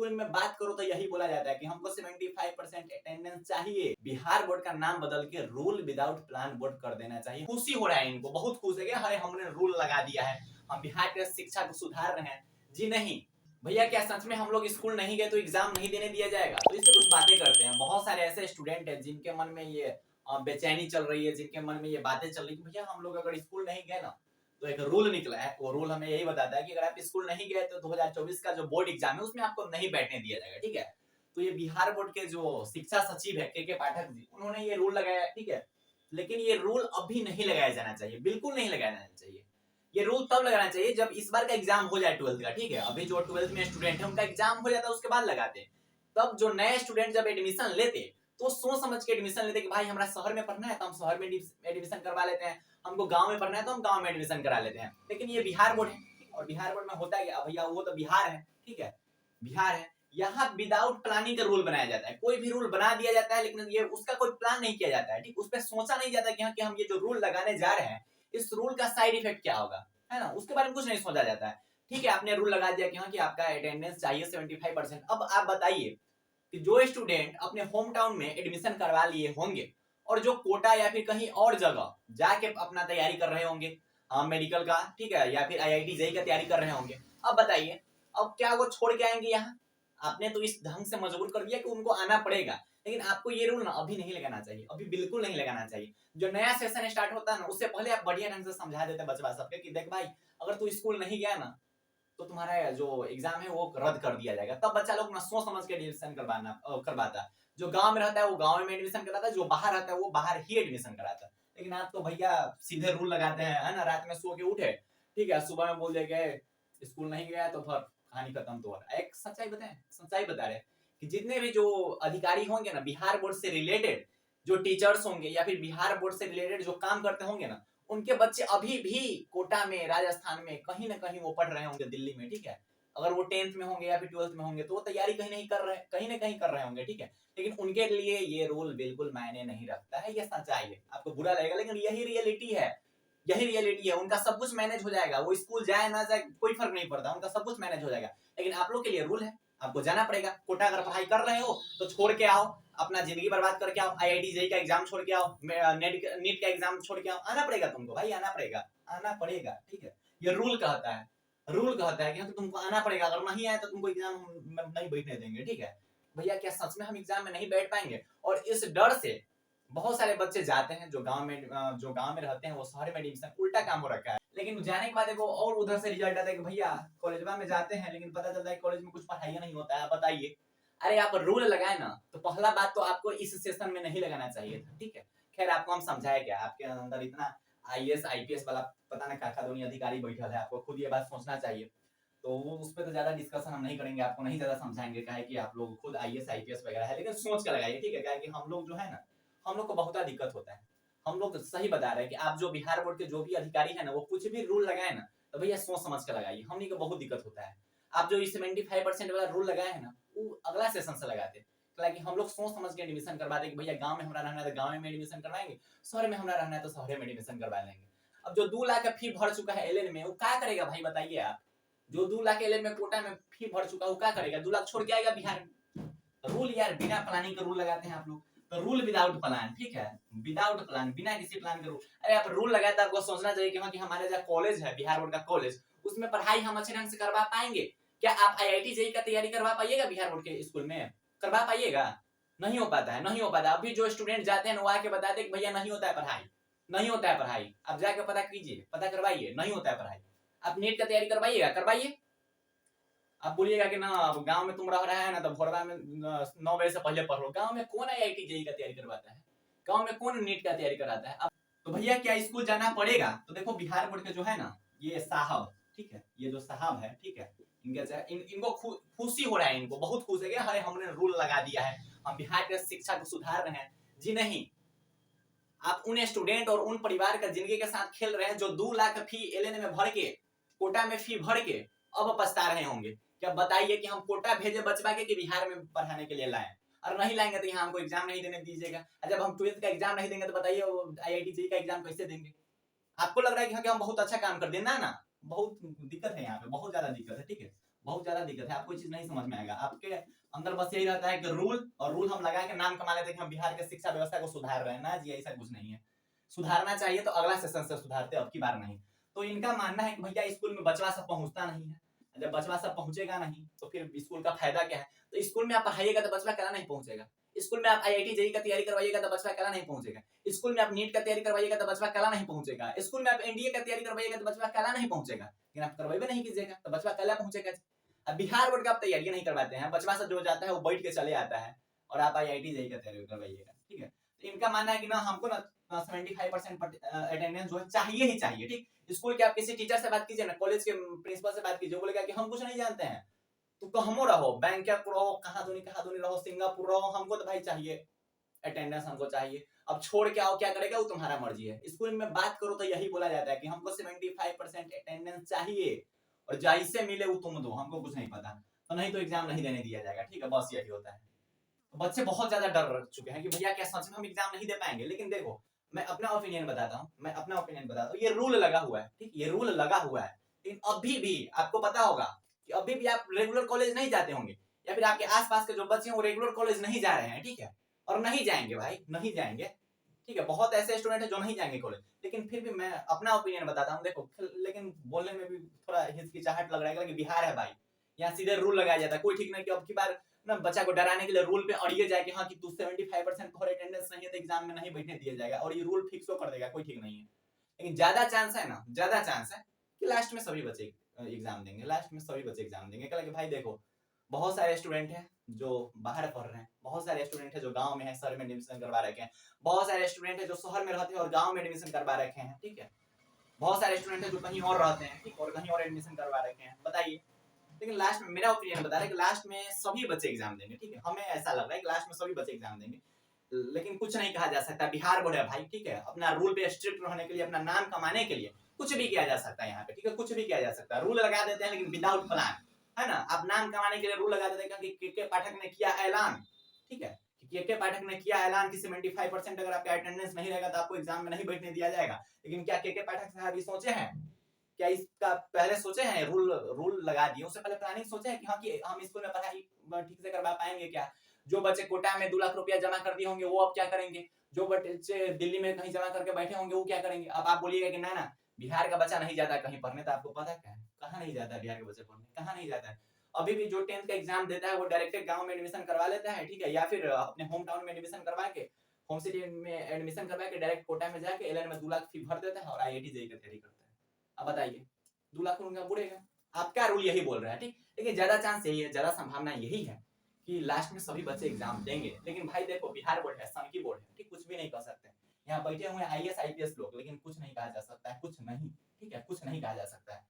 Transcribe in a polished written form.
School में बात करो तो यही बोला जाता है कि हमको 75% अटेंडेंस चाहिए। बिहार बोर्ड का नाम बदल के रूल विदाउट प्लान बोर्ड कर देना चाहिए। खुशी हो रहा है इनको, बहुत खुश है कि अरे हमने रूल लगा दिया है, हम बिहार के शिक्षा को सुधार रहे हैं। जी नहीं भैया, क्या सच में हम लोग स्कूल नहीं गए तो एग्जाम नहीं देने दिया जाएगा? तो इससे कुछ बातें करते हैं। बहुत सारे ऐसे स्टूडेंट हैं जिनके मन में ये बेचैनी चल रही है, जिनके मन में ये बातें चल रही है भैया हम लोग अगर स्कूल नहीं गए ना तो एक रूल निकला है। वो रूल हमें यही बताता है कि अगर आप स्कूल नहीं गए तो 2024 का जो बोर्ड एग्जाम है उसमें आपको नहीं बैठने दिया जाएगा। ठीक है, तो ये बिहार बोर्ड के जो शिक्षा सचिव है के पाठक जी, उन्होंने ये रूल लगाया। ठीक है, लेकिन ये रूल अभी नहीं लगाया जाना चाहिए, बिल्कुल नहीं लगाया जाना चाहिए। ये रूल तब लगाना चाहिए जब इस बार का एग्जाम हो जाए 12th का। ठीक है, अभी जो 12th में स्टूडेंट है उनका एग्जाम हो जाता है उसके बाद लगाते। तब जो नए स्टूडेंट जब एडमिशन लेते तो सोच समझ के एडमिशन लेते कि भाई हमारा शहर में पढ़ना है तो हम शहर में एडमिशन करवा लेते हैं, हमको गांव में पढ़ना है तो हम गांव में एडमिशन करा लेते हैं। लेकिन ये बिहार बोर्ड है और बिहार बोर्ड में होता है क्या भैया, वो तो बिहार है। ठीक है, बिहार है, यहाँ विदाउट प्लानिंग का रूल बनाया जाता है। कोई भी रूल बना दिया जाता है लेकिन ये उसका कोई प्लान नहीं किया जाता है। ठीक, उस पर सोचा नहीं जाता कि हम ये जो रूल लगाने जा रहे हैं इस रूल का साइड इफेक्ट क्या होगा, है ना, उसके बारे में कुछ नहीं सोचा जाता है। ठीक है, आपने रूल लगा दिया कि हाँ कि आपका अटेंडेंस चाहिए 75%। अब आप बताइए कि जो स्टूडेंट अपने होम टाउन में एडमिशन करवा लिए होंगे और जो कोटा या फिर कहीं और जगह जाके अपना तैयारी कर रहे होंगे मेडिकल का, ठीक है, या फिर IIT जेईई का तैयारी कर रहे होंगे, अब बताइए अब क्या वो छोड़ के आएंगे यहाँ? आपने तो इस ढंग से मजबूर कर दिया कि उनको आना पड़ेगा। लेकिन आपको ये रूल ना अभी नहीं लगाना चाहिए, अभी बिल्कुल नहीं लगाना चाहिए। जो नया सेशन स्टार्ट होता है ना उससे पहले आप बढ़िया ढंग से समझा देते बचवा सबके कि देख भाई अगर तू स्कूल नहीं गया ना तो तुम्हारा जो एग्जाम है वो रद्द कर दिया जाएगा। तब बच्चा लोग ना सोच समझ के एडमिशन करवाता। जो गांव में रहता है वो गांव में एडमिशन कराता है, जो बाहर रहता है वो बाहर ही एडमिशन कराता है। लेकिन आप तो भैया सीधे रूल लगाते हैं, है ना, रात में सो के उठे, ठीक है, सुबह में बोल दे गए स्कूल नहीं गया तो फिर कहानी खत्म। तो एक सच्चाई बताएं, सच्चाई बता रहे कि जितने भी जो अधिकारी होंगे ना बिहार बोर्ड से रिलेटेड, जो टीचर्स होंगे या फिर बिहार बोर्ड से रिलेटेड जो काम करते होंगे ना, उनके बच्चे अभी भी कोटा में, राजस्थान में कहीं ना कहीं वो पढ़ रहे होंगे, दिल्ली में। ठीक है, अगर वो 10th में होंगे या फिर 12th में होंगे तो वो तैयारी कहीं नहीं कर रहे, कहीं ना कहीं कर रहे होंगे। ठीक है, लेकिन उनके लिए ये रूल बिल्कुल मायने नहीं रखता है। ये सच्चाई है, आपको बुरा लगेगा लेकिन यही रियलिटी है, यही रियलिटी है। उनका सब कुछ मैनेज हो जाएगा, वो स्कूल जाए ना जाए कोई फर्क नहीं पड़ता, उनका सब कुछ मैनेज हो जाएगा। लेकिन आप लोग के लिए रूल है, आपको जाना पड़ेगा। कोटा अगर पढ़ाई कर रहे हो तो छोड़ के आओ, अपना जिंदगी बर्बाद करके आओ, IIT जेईई का एग्जाम छोड़ के आओ, नीट का एग्जाम छोड़ के आओ, आना पड़ेगा तुमको भाई, आना पड़ेगा, आना पड़ेगा। ठीक है, ये रूल कहता है, रूल कहता है कि तुमको आना पड़ेगा, अगर नहीं आए तो तुमको एग्जाम नहीं बैठने देंगे। ठीक है भैया, क्या सच में हम एग्जाम में नहीं बैठ पाएंगे? और इस डर से बहुत सारे बच्चे जाते हैं जो गांव में रहते हैं वो शहर में एडमिशन, उल्टा काम हो रखा है। लेकिन जाने के बाद देखो और उधर से रिजल्ट आता है कि भैया कॉलेज में जाते हैं लेकिन पता चलता है कॉलेज में कुछ पढ़ाई नहीं होता है। बताइए, अरे आप रूल लगाए ना तो पहला बात तो आपको इस सेशन में नहीं लगाना चाहिए था। ठीक है, खैर आपको हम समझाए क्या, आपके अंदर इतना IAS IPS वाला पता ना क्या दोनों अधिकारी बैठा है, आपको खुद ये बात सोचना चाहिए। तो वो उस पर तो ज्यादा डिस्कशन हम नहीं करेंगे, आपको नहीं ज्यादा समझाएंगे, क्या है कि आप लोग खुद IAS IPS वगैरह है, लेकिन सोच कर लगाइए। ठीक है, क्या है कि हम लोग जो है ना, हम लोग को बहुत दिक्कत होता है। हम लोग सही बता रहे हैं कि आप जो बिहार बोर्ड के जो भी अधिकारी है ना वो कुछ भी रूल लगाए ना तो भैया सोच समझ कर लगाइए, हमने को बहुत दिक्कत होता है। आप जो 75% वाला रूल लगाए है ना वो अगला सेशन से लगाते, कि हम लोग सोच समझ के एडमिशन करवाते कि भैया गांव में हमरा रहना है तो गांव में एडमिशन करवाएंगे, शहर में हमरा रहना है तो शहर में एडमिशन करवा लेंगे। अब जो 2 लाख का फी भर चुका है LN में वो क्या करेगा भाई बताइए आप? जो 2 लाख LN में कोटा में फी भर चुका है वो क्या करेगा? 2 लाख छोड़ के आएगा बिहार में? रूल यार बिना प्लानिंग का रूल लगाते हैं आप लोग, तो रूल विदाउट प्लान। ठीक है, विदाउट प्लान, बिना किसी प्लान के रूल। अरे आप रूल लगाए तो आपको सोचना चाहिए कि हमारे जो कॉलेज है बिहार बोर्ड का कॉलेज, उसमें पढ़ाई हम अच्छे ढंग से करवा पाएंगे क्या? आप IIT जेईई का तैयारी करवा पाइएगा बिहार बोर्ड के स्कूल में? करवा पाइएगा? नहीं हो पाता है, नहीं हो पाता। अभी जो स्टूडेंट जाते हैं वो आके बताते हैं कि भैया नहीं होता है पढ़ाई, नहीं होता है पढ़ाई। आप जाके पता कीजिए, पता करवाइए, नहीं होता है पढ़ाई। आप नीट का तैयारी करवाइएगा, करवाइए। आप बोलिएगा कि ना अब गांव में तुम रह रहा है ना तो भोरवा में 9 बजे से पहले पढ़ लो। गांव में कौन IIT जेईई का तैयारी करवाता है? गांव में कौन नीट का तैयारी कराता है? अब तो भैया क्या स्कूल जाना पड़ेगा? तो देखो बिहार बोर्ड के जो है ना ये साहब, ठीक है, ये जो साहब है, ठीक है, इनको खुशी हो रहा है, इनको बहुत खुश है कि अरे हमने रूल लगा दिया है, हम बिहार के शिक्षा को सुधार रहे हैं। जी नहीं, आप उन स्टूडेंट और उन परिवार का जिंदगी के साथ खेल रहे हैं जो 2 लाख फी LN में भर के, कोटा में फी भर के अब पछता रहे होंगे। क्या बताइए कि हम कोटा भेजे बचवा के कि बिहार में पढ़ाने के लिए लाए, और नहीं लाएंगे तो यहाँ हमको एग्जाम नहीं देने दीजिएगा। जब हम 12th का एग्जाम नहीं देंगे तो बताइए IIT जेईई का एग्जाम कैसे देंगे? आपको लग रहा है कि हम बहुत अच्छा काम कर देना ना, बहुत दिक्कत है यहाँ पे, बहुत ज्यादा दिक्कत है। ठीक है, बहुत ज्यादा दिक्कत है, आपको चीज नहीं समझ में आएगा। आपके अंदर बस यही रहता है कि रूल, और रूल हम लगा के नाम कमा लेते हैं कि हम बिहार के शिक्षा व्यवस्था को सुधार रहे हैं। ना जी, ऐसा कुछ नहीं है। सुधारना चाहिए तो अगला सेशन से सुधारते, अब की बार नहीं। तो इनका मानना है कि भैया स्कूल में बचवा सब पहुंचता नहीं है, जब बचवा सब पहुंचेगा नहीं तो फिर स्कूल का फायदा क्या है। तो स्कूल में आप पढ़ाइएगा तो बचवा कला नहीं पहुंचेगा, स्कूल में आप IIT जेईई का तैयारी करवाइएगा तो बचवा कला नहीं पहुंचेगा, स्कूल में आप नीट का तैयारी करवाइएगा तो बचवा कला नहीं पहुंचेगा, स्कूल में आप एनडीए का तैयारी करवाइएगा तो बचवा कला नहीं पहुंचेगा। लेकिन आप करवाइबे नहीं कीजिएगा तो बचवा कला पहुंचेगा। अब बिहार बोर्ड का आप तैयारी नहीं करवाते हैं, बचवा से जो जाता है वो बैठ के चले आता है, और आप IIT जेईई का तैयारी करवाइएगा। ठीक है, तो इनका मानना है कि ना हमको ना 75% अटेंडेंस जो है चाहिए ही चाहिए। ठीक, स्कूल के आप किसी टीचर से बात कीजिए ना, कॉलेज के प्रिंसिपल से बात कीजिए, बोलेगा कि हम कुछ नहीं जानते हैं, तो कहमो रहो, बैंकॉक रहो, कहाँ दूनी रहो, सिंगापुर रहो, हमको तो भाई चाहिए अटेंडेंस, हमको चाहिए। अब छोड़ के आओ, क्या करेगा वो तुम्हारा मर्जी है। स्कूल में बात करो तो यही बोला जाता है कि हमको 75% अटेंडेंस चाहिए, और जैसे मिले वो तुम दो, हमको कुछ नहीं पता, तो नहीं तो एग्जाम नहीं देने दिया जाएगा। ठीक है, बस यही होता है। तो बच्चे बहुत ज्यादा डर चुके हैं कि भैया क्या सच में हम एग्जाम नहीं दे पाएंगे। लेकिन देखो, मैं अपना ओपिनियन बताता हूँ, ये रूल लगा हुआ है। ठीक, ये रूल लगा हुआ है, लेकिन अभी भी आपको पता होगा कि अभी भी आप रेगुलर कॉलेज नहीं जाते होंगे, या फिर आपके आसपास के जो बच्चे हैं वो रेगुलर कॉलेज नहीं जा रहे हैं। ठीक है, और नहीं जाएंगे भाई, नहीं जाएंगे। ठीक है, बहुत ऐसे स्टूडेंट है जो नहीं जाएंगे कॉलेज। लेकिन फिर भी मैं अपना ओपिनियन बताता हूँ। देखो, लेकिन बोलने में भी थोड़ा हिचकिचाहट लग रहा है कि बिहार है भाई, यहाँ सीधे रूल लगाया जाता है। कोई ठीक नहीं कि अब की बार ना बच्चा को डराने के लिए रूल पे अड़िए जाए कि हाँ कि तू 75% तुम्हारे अटेंडेंस नहीं है तो एग्जाम में नहीं बैठने दिया जाएगा, और ये रूल फिक्स कर देगा, कोई ठीक नहीं है। लेकिन ज्यादा चांस है ना, ज्यादा चांस है कि लास्ट में सभी बच्चे एग्जाम देंगे, लास्ट में सभी बच्चे एग्जाम देंगे। क्या भाई देखो, बहुत सारे स्टूडेंट हैं जो बाहर पढ़ रहे हैं, बहुत सारे स्टूडेंट है जो गांव में है, शहर में एडमिशन करवा रखे हैं, बहुत सारे स्टूडेंट है जो शहर में रहते हैं और गांव में एडमिशन करवा रखे हैं। ठीक है, बहुत सारे स्टूडेंट है जो कहीं और रहते हैं, ठीक, और कहीं और एडमिशन करवा रखे हैं। बताइए, लेकिन लास्ट में मेरा ओपिनियन बता रहा है कि लास्ट में सभी बच्चे एग्जाम देंगे। ठीक है, हमें ऐसा लग रहा है कि लास्ट में सभी बच्चे एग्जाम देंगे। लेकिन कुछ नहीं कहा जा सकता, बिहार बोर्ड है भाई। ठीक है, अपना रूल पे स्ट्रिक्ट रहने के लिए, अपना नाम कमाने के लिए कुछ भी किया जा सकता है यहाँ पे। ठीक है, कुछ भी किया जा सकता है, रूल लगा देते हैं लेकिन विदाउट प्लान, है ना। आप नाम कमाने के लिए रूल लगा देते हैं कि के पाठक ने किया ऐलान। ठीक है, के पाठक ने किया ऐलान कि 75% अगर आपका अटेंडेंस नहीं रहेगा तो आपको एग्जाम में नहीं बैठने दिया जाएगा। लेकिन क्या के पाठक साहब ये सोचे हैं, क्या इसका पहले सोचे हैं? रूल लगा दिए, उससे पहले प्लानिंग सोचे हैं कि हाँ कि हम स्कूल में पढ़ाई ठीक से करवा पाएंगे क्या? जो बच्चे कोटा में 2 लाख रुपया जमा कर दिए होंगे वो अब क्या करेंगे? जो बच्चे दिल्ली में कहीं जमा करके बैठे होंगे वो क्या करेंगे? अब आप बोलिएगा कि ना ना बिहार का बच्चा नहीं जाता कहीं पढ़ने, तो आपको पता क्या है कहाँ नहीं जाता बिहार के बच्चे पढ़ने, कहाँ नहीं जाता है। अभी भी जो 10th का एग्जाम देता है वो डायरेक्ट गांव में एडमिशन करवा लेता है। ठीक है, या फिर अपने होम टाउन में एडमिशन करवा के, होम सिटी में एडमिशन करवा के डायरेक्ट कोटा में जाके एलएन में 2 लाख फी भर देता है और IIT जेईई की तैयारी करता है। अब बताइए, 2 लाख उनका बुड़ेगा। आपका रूल यही बोल रहा है। ठीक, लेकिन ज्यादा चांस यही है, ज्यादा संभावना यही है कि लास्ट में सभी बच्चे एग्जाम देंगे। लेकिन भाई देखो, बिहार बोर्ड है, सनकी बोर्ड है, ठीक, कुछ भी नहीं कर सकते। यहाँ बैठे हुए IAS IPS लोग, लेकिन कुछ नहीं कहा जा सकता है, कुछ नहीं। ठीक है, कुछ नहीं कहा जा सकता है।